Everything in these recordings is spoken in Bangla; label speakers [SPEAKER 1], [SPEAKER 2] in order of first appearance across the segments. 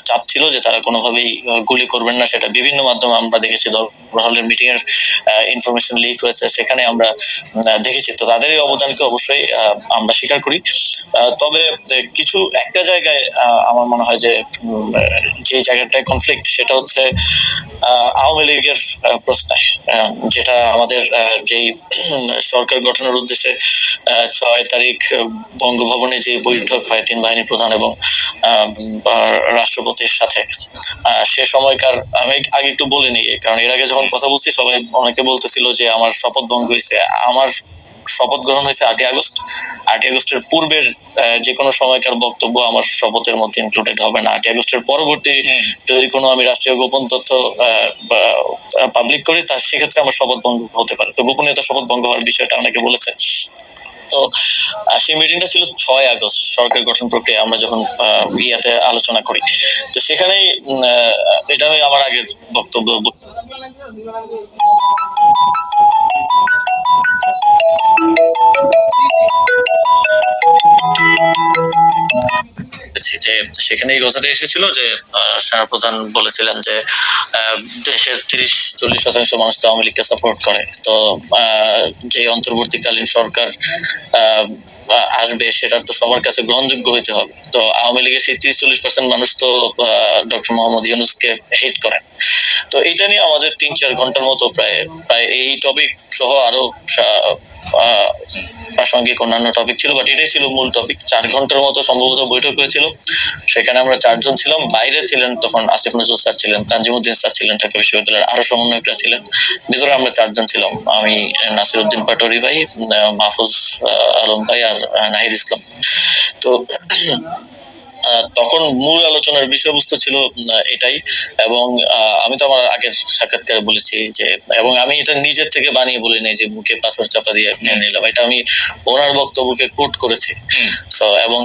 [SPEAKER 1] চাপ ছিল যে তারা কোনোভাবেই গুলি করবেন না। সেটা বিভিন্ন মাধ্যমে আমরা দেখেছি। দরবার হলের মিটিং এর ইনফরমেশন লিক হয়েছে, সেখানে আমরা দেখেছি। তো তাদের এই অবদানকে অবশ্যই আমরা স্বীকার করি। তবে কিছু একটা জায়গায় আমার মনে হয় যে যে জায়গাটায় কনফ্লিক্ট সেটা হচ্ছে আওয়ামী লীগের প্রশ্নে, যেটা আমাদের যেই সরকার গঠনের উদ্দেশ্যে ৬ তারিখ বঙ্গভবনে যে বৈঠক হয় ৩ বাহিনী প্রধান এবং রাষ্ট্রপতির সাথে, সে সময়কার আমি আগে একটু বলে নিই, কারণ এর আগে যখন কথা বলছি সবাই অনেকে বলতেছিল যে আমার শপথ ভঙ্গ হয়েছে। আমার শপথ গ্রহণ হয়েছে ৮ই আগস্ট। ৮ই আগস্টের পূর্বের যে কোনো সময়কার বক্তব্য আমার শপথের মধ্যে ইনক্লুডেড হবে না। ৮ই আগস্টের পরবর্তী যদি কোনো আমি রাষ্ট্রীয় গোপন তথ্য পাবলিক করি, তার সেক্ষেত্রে আমার শপথ ভঙ্গ হতে পারে। তো গোপনীয়তা শপথ ভঙ্গ হওয়ার বিষয়টা অনেকে বলেছে। তো সেই মিটিংটা ছিল ৬ আগস্ট, সরকার গঠন প্রক্রিয়া আমরা যখন ইয়াতে আলোচনা করি। তো সেখানেই এটা আমি আমার আগের বক্তব্য যে সেখানে এই কথাটা এসেছিল যে সেনাপ্রধান বলেছিলেন যে দেশের ৩০-৪০% মানুষ তো আওয়ামী লীগকে সাপোর্ট করে। তো যে অন্তর্বর্তীকালীন সরকার আসবে সেটার তো সবার কাছে গ্রহণযোগ্য হইতে হবে। তো আওয়ামী লীগের সেই ৩০-৪০% মানুষ তো ডক্টর মোহাম্মদ ইউনূসকে হেট করেন। তো এটা নিয়ে আমাদের ৩-৪ ঘন্টার মতো প্রায় এই টপিক সহ আরো প্রাসঙ্গিক অন্যান্য টপিক ছিল, বাট এটাই ছিল মূল টপিক। ৪ ঘন্টার মতো সম্ভবত বৈঠক হয়েছিল। সেখানে আমরা ৪ জন ছিলাম। বাইরে ছিলেন তখন আসিফ নজরুল স্যার ছিলেন, তানজিমুদ্দিন স্যার ছিলেন ঢাকা বিশ্ববিদ্যালয়ের, আরো সমন্বয়করা ছিলেন। ভিতরে আমরা ৪ জন ছিলাম, আমি, নাসিরউদ্দিন পাটোয়ারি ভাই, মাহফুজ আলম ভাই আর নাহিদ ইসলাম। তো তখন মূল আলোচনার বিষয়বস্তু ছিল এটাই। এবং আমি তো আমার আগের সাক্ষাৎকারে বলেছি যে, এবং আমি এটা নিজের থেকে বানিয়ে বলি নাই যে বুকে পাথর চাপা দিয়ে নিলাম, এটা আমি ওনার বক্তব্যকে কোট করেছি। এবং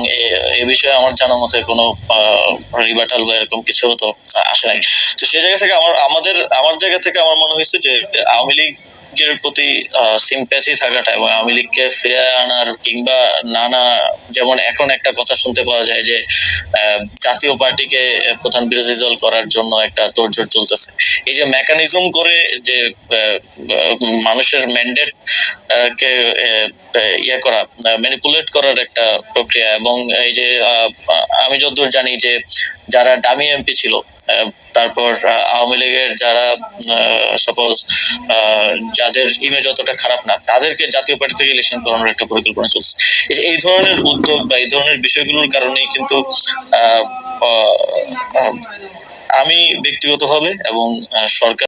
[SPEAKER 1] এ বিষয়ে আমার জানা মতে কোনো রিবাটাল বা এরকম কিছু তো আসে নাই। তো সেই জায়গা থেকে আমার জায়গা থেকে আমার মনে হয়েছে যে আওয়ামী লীগ এর প্রতি সিম্প্যাথি থাকাটা এবং আওয়ামী লীগকে ফিরে আনার কিংবা নানা, যেমন এখন একটা কথা শুনতে পাওয়া যায় যে জাতীয় পার্টিকে প্রধান বিরোধী দল করার জন্য একটা তোড়জোড় চলতেছে। এই যে মেকানিজম করে যে মানুষের ম্যান্ডেট কে ইয়ে করা, ম্যানিপুলেট করার একটা প্রক্রিয়া। এবং এই যে আমি যতদূর জানি যে যারা ডামি এমপি ছিল, তারপর আওয়ামী লীগের যারা সাপোজ যাদের ইমেজ অতটা খারাপ না, তাদেরকে জাতীয় পার্টি থেকে ইলেকশন করানোর একটা পরিকল্পনা চলছে। এই ধরনের উদ্যোগ বা এই ধরনের বিষয়গুলোর কারণেই কিন্তু আমি ব্যক্তিগতভাবে এবং সরকার